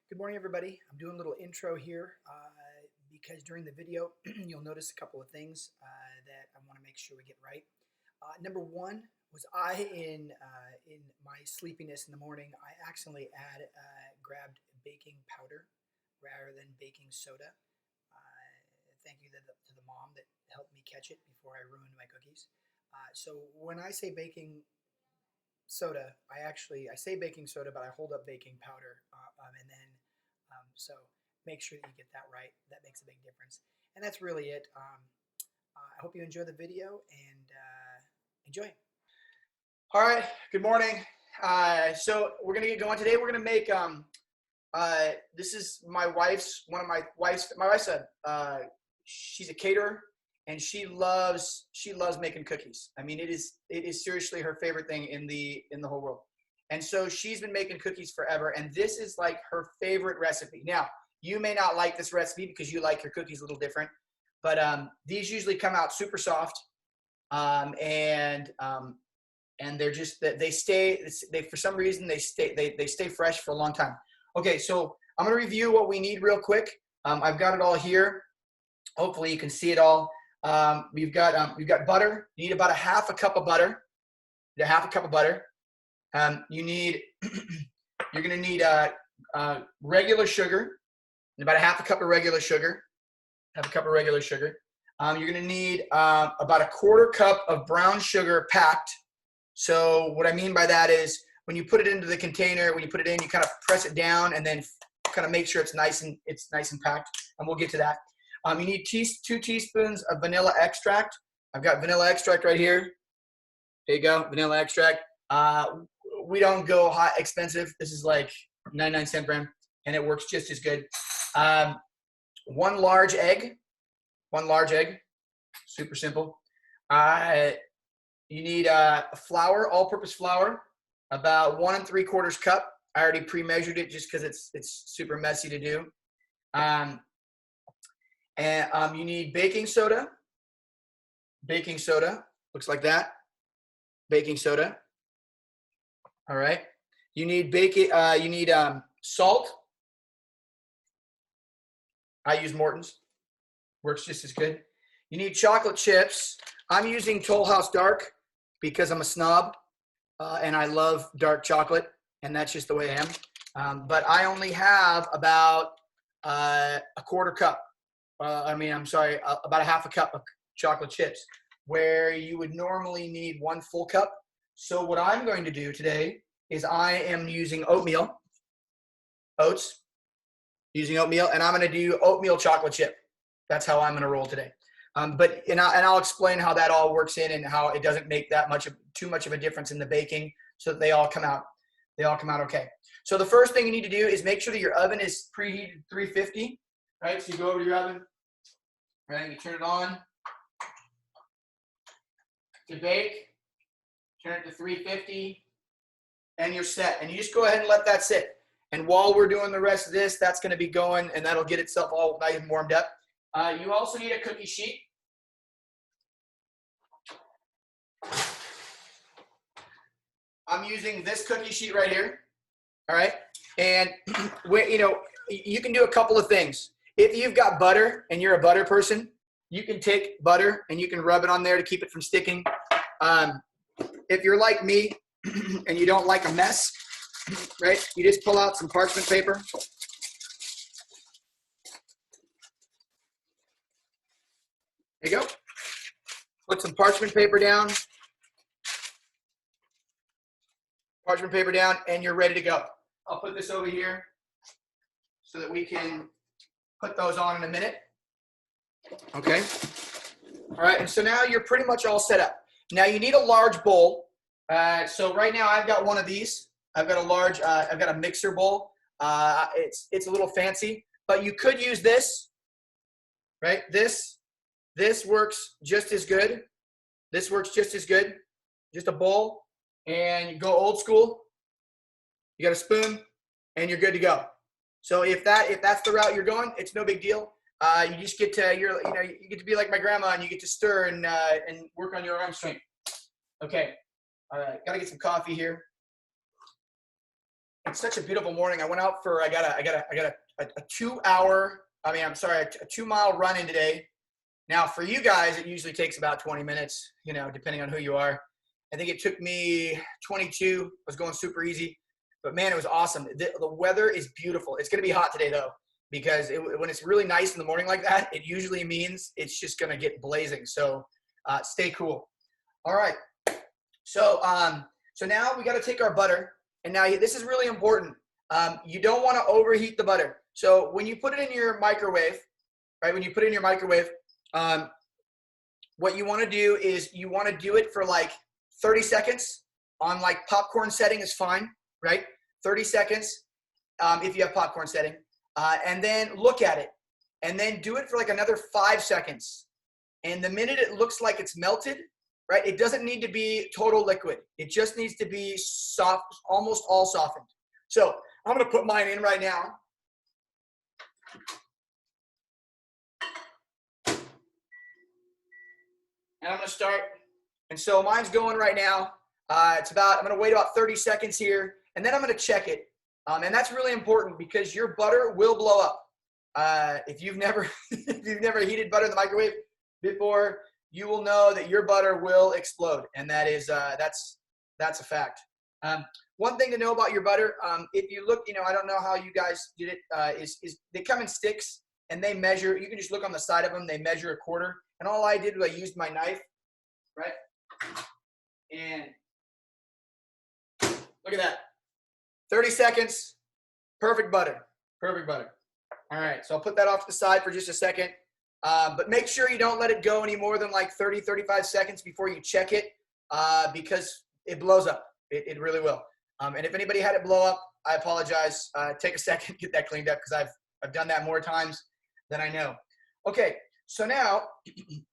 Good morning, everybody. I'm doing a little intro here because during the video, you'll notice a couple of things that I want to make sure we get right. Number one was in my sleepiness in the morning, I accidentally grabbed baking powder rather than baking soda. Thank you to the mom that helped me catch it before I ruined my cookies. So when I say baking soda, I say baking soda, but I hold up baking powder, and then so make sure that you get that right. That makes a big difference, and that's really it. I hope you enjoy the video and enjoy. All right. Good morning. So we're gonna get going today. We're gonna make this is my wife's my wife's she's a caterer and she loves making cookies. I mean, it is seriously her favorite thing in the whole world. And so she's been making cookies forever, and this is like her favorite recipe. Now, you may not like this recipe because you like your cookies a little different, but these usually come out super soft, and they're just they for some reason they stay fresh for a long time. Okay, so I'm gonna review what we need real quick. I've got it all here. Hopefully you can see it all. We've got butter. You need about a half a cup of butter. A half a cup of butter. You need you're gonna need regular sugar, about a half a cup of regular sugar. Half a cup of regular sugar. You're gonna need about a quarter cup of brown sugar packed. So what I mean by that is when you put it into the container, when you put it in, you kind of press it down and then kind of make sure it's nice and packed. And we'll get to that. You need 2 teaspoons of vanilla extract. I've got vanilla extract right here. There you go, vanilla extract. We don't go hot expensive. This is like 99-cent brand, and it works just as good. 1 large egg. 1 large egg. Super simple. You need flour, all-purpose flour, about 1 3/4 cup. I already pre-measured it just because it's super messy to do. You need baking soda. Baking soda looks like that. Baking soda. All right. You need salt. I use Morton's. Works just as good. You need chocolate chips. I'm using Toll House Dark because I'm a snob and I love dark chocolate, and that's just the way I am. But I only have about a quarter cup. About a half a cup of chocolate chips, where you would normally need 1 full cup. So what I'm going to do today is I am using oats, using oatmeal, and I'm going to do oatmeal chocolate chip. That's how I'm going to roll today. I'll explain how that all works in and how it doesn't make too much of a difference in the baking, so that they all come out okay. So the first thing you need to do is make sure that your oven is preheated 350. Right, so you go over to your oven, right? You turn it on to bake. Turn it to 350, and you're set. And you just go ahead and let that sit. And while we're doing the rest of this, that's going to be going, and that'll get itself all nice and warmed up. You also need a cookie sheet. I'm using this cookie sheet right here. All right, and you can do a couple of things. If you've got butter and you're a butter person, you can take butter and you can rub it on there to keep it from sticking. If you're like me and you don't like a mess, right, you just pull out some parchment paper. There you go. Put some parchment paper down. Parchment paper down, and you're ready to go. I'll put this over here so that we can put those on in a minute. Okay. All right. And so now you're pretty much all set up. Now you need a large bowl. So right now I've got one of these. I've got a mixer bowl. It's a little fancy, but you could use this, right? This works just as good. This works just as good. Just a bowl, and you go old school. You got a spoon, and you're good to go. So if that's the route you're going, it's no big deal. You just get to you get to be like my grandma, and you get to stir and work on your arm strength. Okay, all right. Got to get some coffee here. It's such a beautiful morning. I went out for, I got a 2 hour, I'm sorry, a 2 mile run in today. Now for you guys, it usually takes about 20 minutes, you know, depending on who you are. I think it took me 22. I was going super easy, but man, it was awesome. The weather is beautiful. It's going to be hot today though, because when it's really nice in the morning like that, it usually means it's just going to get blazing. So stay cool. All right. So, so now we got to take our butter, and now this is really important. You don't want to overheat the butter. So when you put it in your microwave, right? When you put it in your microwave, what you want to do is you want to do it for like 30 seconds on like popcorn setting is fine, right? 30 seconds if you have popcorn setting, and then look at it, and then do it for like another 5 seconds. And the minute it looks like it's melted, right? It doesn't need to be total liquid. It just needs to be soft, almost all softened. So I'm going to put mine in right now. And I'm going to start. And so mine's going right now. I'm going to wait about 30 seconds here, and then I'm going to check it. And that's really important because your butter will blow up. If you've never heated butter in the microwave before, you will know that your butter will explode, and that is that's a fact. One thing to know about your butter, if you look, I don't know how you guys did it, is they come in sticks and they measure. You can just look on the side of them; they measure a quarter. And all I did was I used my knife, right, and look at that. 30 seconds, perfect butter, perfect butter. All right, so I'll put that off to the side for just a second. But make sure you don't let it go any more than like 30, 35 seconds before you check it because it blows up. It really will. And if anybody had it blow up, I apologize. Take a second, get that cleaned up because I've done that more times than I know. Okay, so now you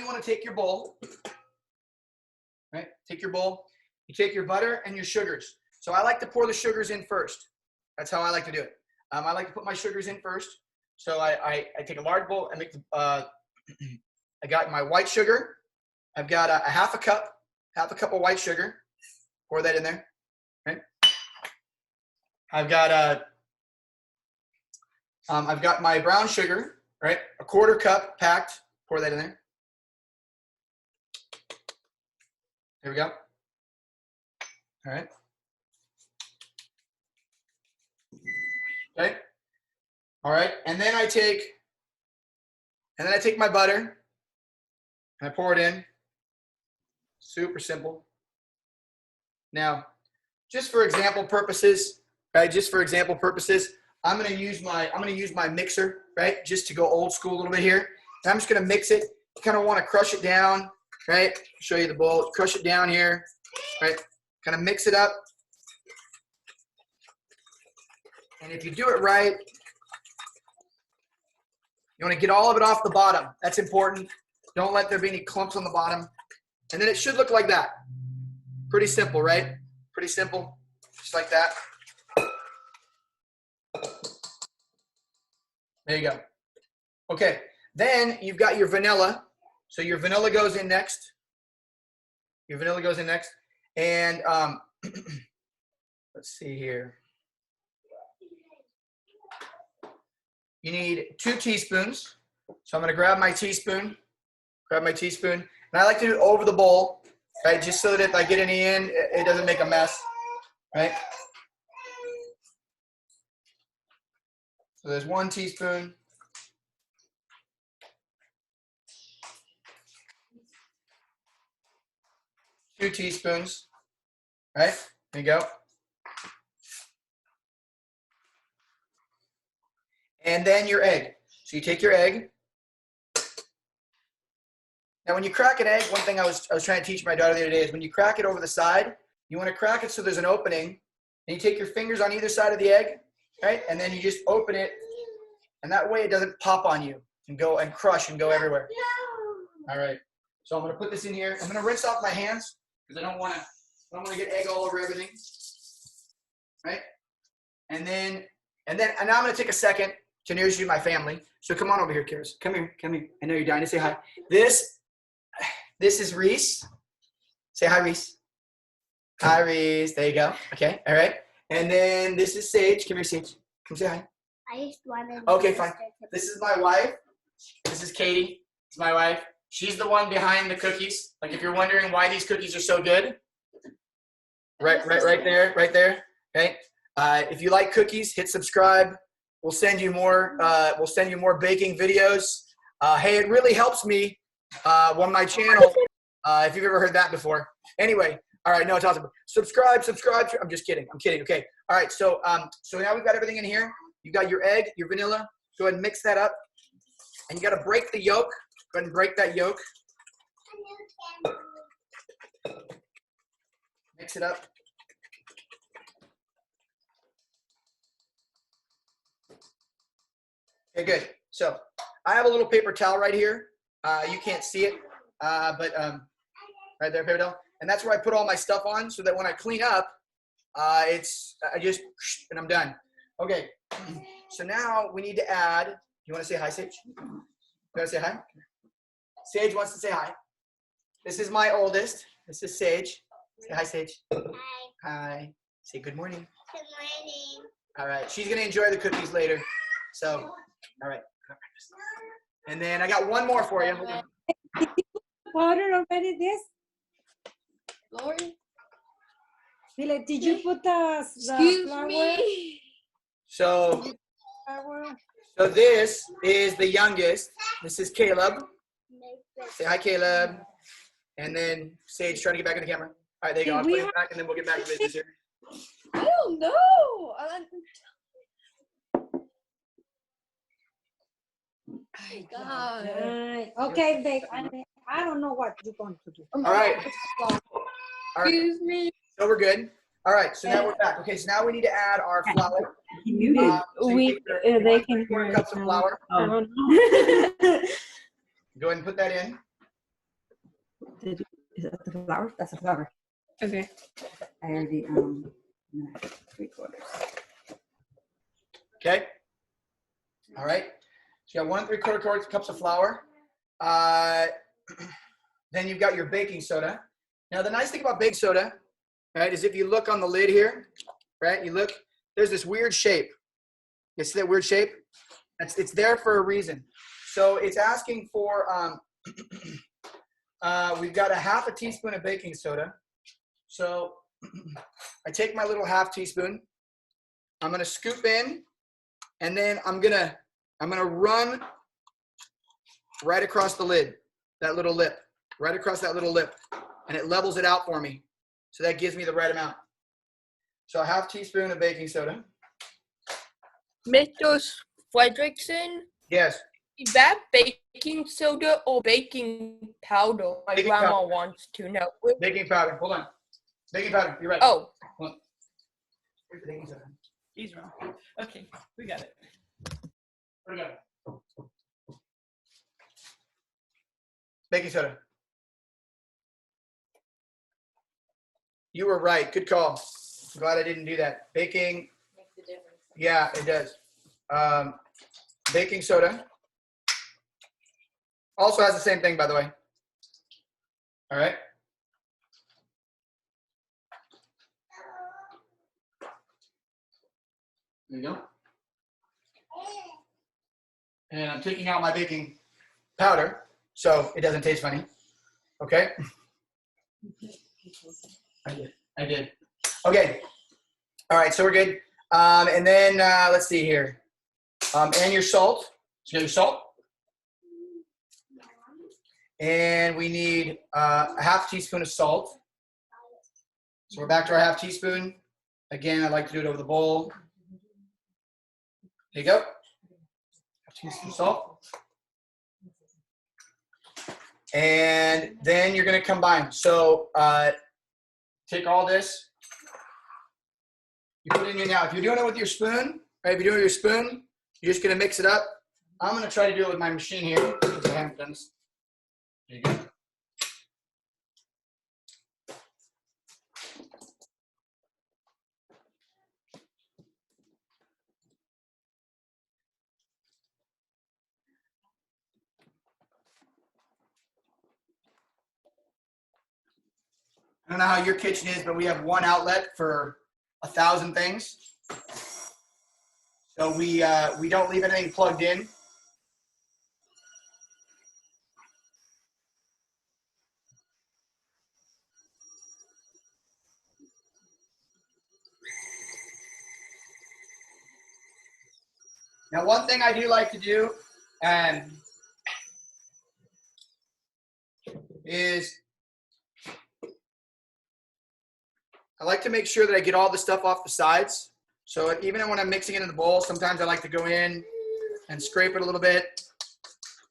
want to take your bowl, right? Take your bowl. You take your butter and your sugars. So I like to pour the sugars in first. That's how I like to do it. I like to put my sugars in first. So I take a large bowl and make I got my white sugar. I've got a half a cup of white sugar. Pour that in there. Right. I've got my brown sugar. Right, a quarter cup packed. Pour that in there. There we go. All right. Okay. All right, and then I take my butter and I pour it in. Super simple. Now, just for example purposes, right? Just for example purposes, I'm gonna use my mixer, right? Just to go old school a little bit here. And I'm just gonna mix it. You kind of want to crush it down, right? Show you the bowl. Crush it down here, right? Kind of mix it up. And if you do it right, you want to get all of it off the bottom. That's important. Don't let there be any clumps on the bottom. And then it should look like that. Pretty simple, right? Pretty simple. Just like that. There you go. Okay. Then you've got your vanilla. So your vanilla goes in next. Your vanilla goes in next. And let's see here. You need 2 teaspoons. So I'm going to grab my teaspoon. And I like to do it over the bowl, right? Just so that if I get any in, it doesn't make a mess, right? So there's 1 teaspoon. Two teaspoons, right? There you go. And then your egg. So you take your egg. Now when you crack an egg, one thing I was trying to teach my daughter the other day is when you crack it over the side, you want to crack it so there's an opening, and you take your fingers on either side of the egg, right? And then you just open it, and that way it doesn't pop on you and go and crush and go everywhere. All right. So I'm going to put this in here. I'm going to rinse off my hands because I don't want to get egg all over everything, right? And now I'm going to take a second to introduce you to my family. So come on over here, Karis. Come here. I know you're dying to say hi. This is Reese. Say hi, Reese. Hi, Reese. There you go. Okay. All right. And then this is Sage. Come here, Sage. Come say hi. I just wanted. Okay, fine. This is my wife. This is Katie. It's my wife. She's the one behind the cookies. Like if you're wondering why these cookies are so good, right there. Okay. If you like cookies, hit subscribe. We'll send you more. We'll send you more baking videos. Hey, it really helps me on my channel. If you've ever heard that before. Anyway, all right. No, it's awesome. Subscribe. I'm just kidding. I'm kidding. Okay. All right. So so now we've got everything in here. You got your egg, your vanilla. Go ahead and mix that up. And you got to break the yolk. Go ahead and break that yolk. Mix it up. Okay, good. So I have a little paper towel right here. You can't see it, but right there, paper towel. And that's where I put all my stuff on so that when I clean up, I just, and I'm done. Okay, so now we need to add, you want to say hi, Sage? You want to say hi? Sage wants to say hi. This is my oldest. This is Sage. Say hi, Sage. Hi. Hi. Say good morning. Good morning. All right. She's going to enjoy the cookies later. So, all right. And then I got one more for you. Powder already this? Lori? Dile, did you put the Excuse flour? me. So this is the youngest. This is Caleb. Say hi, Caleb. And then Sage trying to get back in the camera. All right, there you go. I'll put it back and then we'll get back to business here. I don't know. My God. Right. Okay, babe. I don't know what you're going to do. All right. All right. Excuse me. So we're good. All right. So now we're back. Okay. So now we need to add our flour. So We they can 4 cups of flour. I don't Go ahead and put that in. Is that the flour? That's the flour. Okay. I already 3/4. Okay. All right. So you got 1 3/4 cups of flour. Then you've got your baking soda. Now the nice thing about baking soda, right, is if you look on the lid here, right, you look, there's this weird shape. You see that weird shape? It's there for a reason. So it's asking for, we've got a 1/2 teaspoon of baking soda. So I take my little 1/2 teaspoon. I'm gonna scoop in, and then I'm gonna run right across the lid, that little lip, right across that little lip, and it levels it out for me. So that gives me the right amount. So a 1/2 teaspoon of baking soda. Mr. Fredrickson, Yes. is that baking soda or baking powder? My Baking grandma powder. wants to know. Baking powder. Hold on. Baking powder. You're right. Oh, Here's the baking soda. He's wrong. Okay, we got it. Where we go? Baking soda. You were right. Good call. I'm glad I didn't do that. Baking. makes a difference. Yeah, it does. Baking soda. Also has the same thing, by the way. All right. There you go. And I'm taking out my baking powder so it doesn't taste funny. Okay? I did. Okay. All right, so we're good. And then let's see here. And your salt. So you got your salt. And we need a 1/2 teaspoon of salt. So we're back to our 1/2 teaspoon. Again, I like to do it over the bowl. There you go. 1/2 teaspoon of salt. And then you're going to combine. So take all this. You put it in here now. If you're doing it with your spoon, right? If you're doing it with your spoon, you're just going to mix it up. I'm going to try to do it with my machine here because I haven't done this. There you go. I don't know how your kitchen is, but we have one outlet for 1,000 things. So we don't leave anything plugged in. Now, one thing I do like to do is I like to make sure that I get all the stuff off the sides. So even when I'm mixing it in the bowl, sometimes I like to go in and scrape it a little bit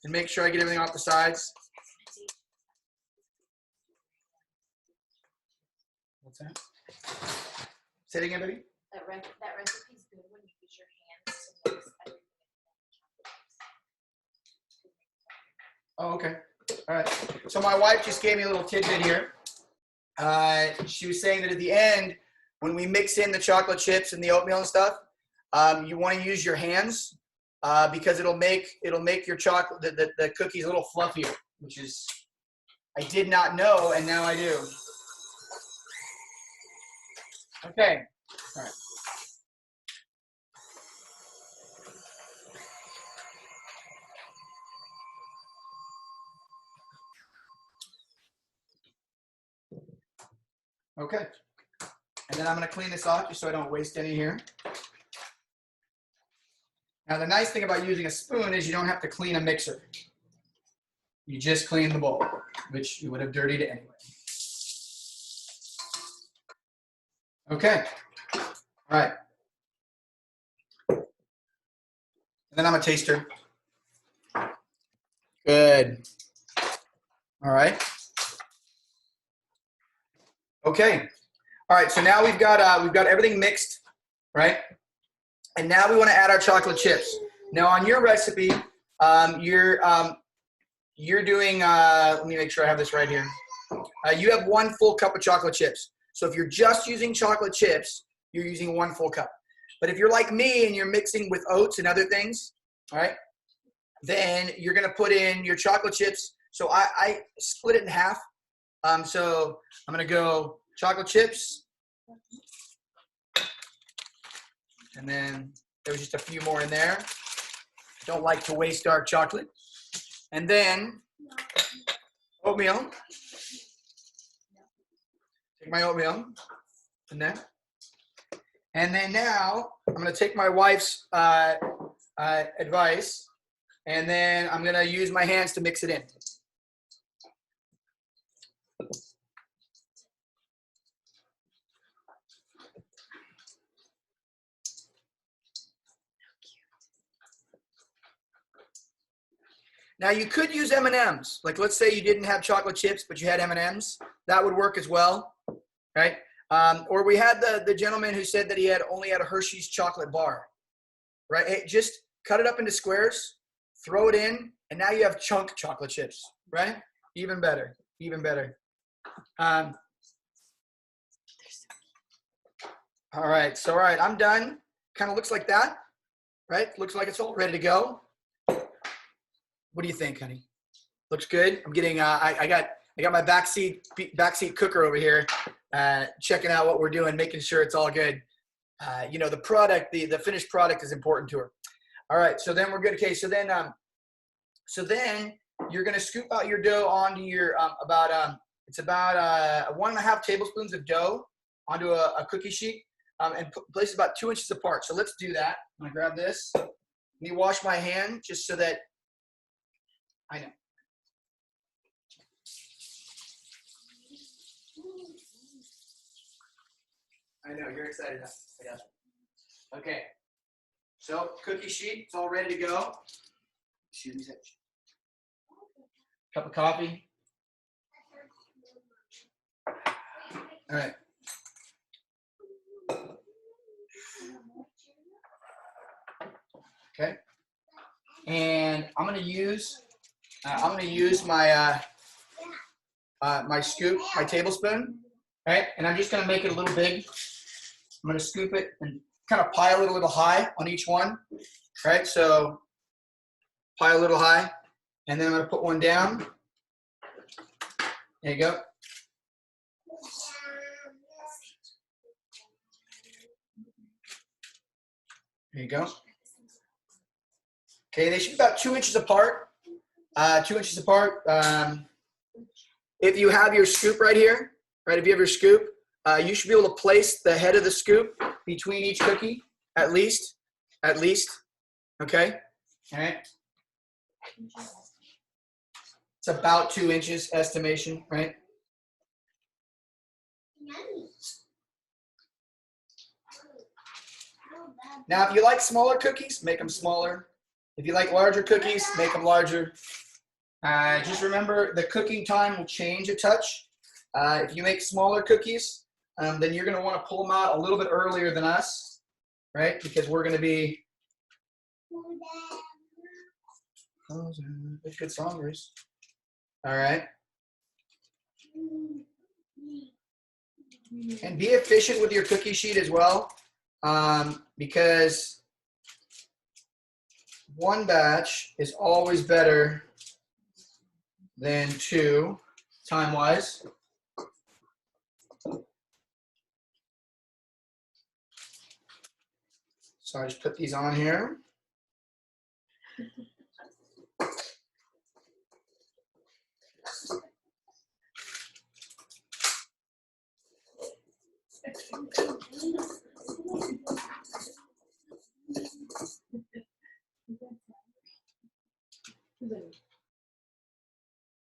and make sure I get everything off the sides. What's that? Say it again, baby. That recipe is good when you use your hands to mix everything. Oh, okay. All right. So my wife just gave me a little tidbit here. She was saying that at the end, when we mix in the chocolate chips and the oatmeal and stuff, you want to use your hands because it'll make your chocolate the cookies a little fluffier, which is I did not know, and now I do. Okay. All right. Okay. And then I'm going to clean this off just so I don't waste any here. Now, the nice thing about using a spoon is you don't have to clean a mixer. You just clean the bowl, which you would have dirtied anyway. Okay. All right. And then I'm a taster. Good. All right. Okay. All right. So now we've got everything mixed, right? And now we want to add our chocolate chips. Now on your recipe, you're doing. Let me make sure I have this right here. You have 1 full cup of chocolate chips. So if you're just using chocolate chips, you're using 1 full cup. But if you're like me and you're mixing with oats and other things, all right, then you're going to put in your chocolate chips. So I split it in half. So I'm going to go chocolate chips. And then there's just a few more in there. Don't like to waste dark chocolate. And then oatmeal. Take my oatmeal in there. And then now I'm going to take my wife's advice, and then I'm going to use my hands to mix it in. Now you could use M&Ms. Like let's say you didn't have chocolate chips, but you had M&Ms. That would work as well, right? Or we had the gentleman who said that he had only had a Hershey's chocolate bar, right? Hey, just cut it up into squares, throw it in, and now you have chunk chocolate chips, right? Even better, even better. All right, so all right, I'm done. Kind of looks like that, right? Looks like it's all ready to go. What do you think, honey? Looks good. I'm getting. I got my backseat cooker over here, checking out what we're doing, making sure it's all good. You know, the product, the finished product is important to her. All right, so then we're good. Okay, so then you're gonna scoop out your dough onto your it's about 1.5 tablespoons of dough onto a cookie sheet, and place it about 2 inches apart. So let's do that. I'm gonna grab this. Let me wash my hand just so that. I know. I know, you're excited. I got you. Okay. So, cookie sheet, it's all ready to go. Excuse me. Cup of coffee. All right. Okay. And I'm gonna use my my scoop, my tablespoon, right? And I'm just gonna make it a little big. I'm gonna scoop it and kind of pile it a little high on each one, right? So pile a little high, and then I'm gonna put one down. There you go. There you go. Okay, they should be about 2 inches apart. 2 inches apart. If you have your scoop right here, right? If you have your scoop, you should be able to place the head of the scoop between each cookie, at least. Okay. All right. It's about 2 inches estimation, right? Now, if you like smaller cookies, make them smaller. If you like larger cookies, make them larger. Just remember the cooking time will change a touch. If you make smaller cookies, then you're going to want to pull them out a little bit earlier than us, right? Because we're going to be. Oh, that's good song, Bruce. All right. And be efficient with your cookie sheet as well, because one batch is always better than two, time-wise. So I just put these on here.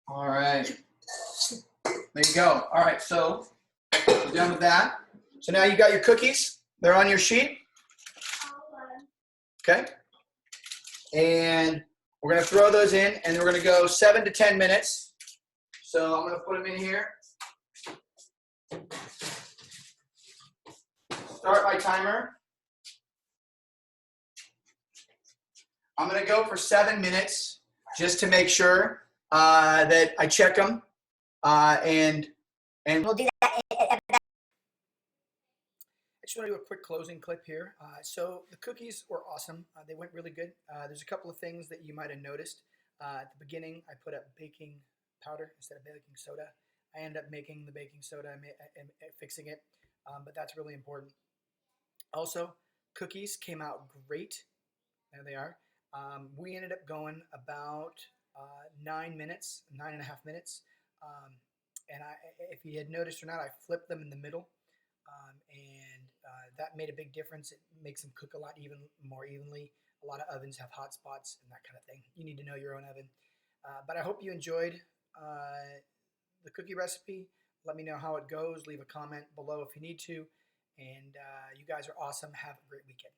All right. There you go. All right, so you're done with that. So now you got your cookies. They're on your sheet. Okay. And we're going to throw those in, and we're going to go 7 to 10 minutes. So I'm going to put them in here. Start my timer. I'm going to go for 7 minutes just to make sure that I check them. And we'll do that. I just want to do a quick closing clip here. So the cookies were awesome. They went really good. There's a couple of things that you might have noticed. At the beginning, I put up baking powder instead of baking soda. I ended up making the baking soda and fixing it, but that's really important. Also, cookies came out great. There they are. We ended up going about 9 minutes, 9.5 minutes. And if you had noticed or not, I flipped them in the middle, and that made a big difference. It makes them cook a lot more evenly. A lot of ovens have hot spots and that kind of thing. You need to know your own oven. But I hope you enjoyed the cookie recipe. Let me know how it goes. Leave a comment below if you need to. And you guys are awesome. Have a great weekend.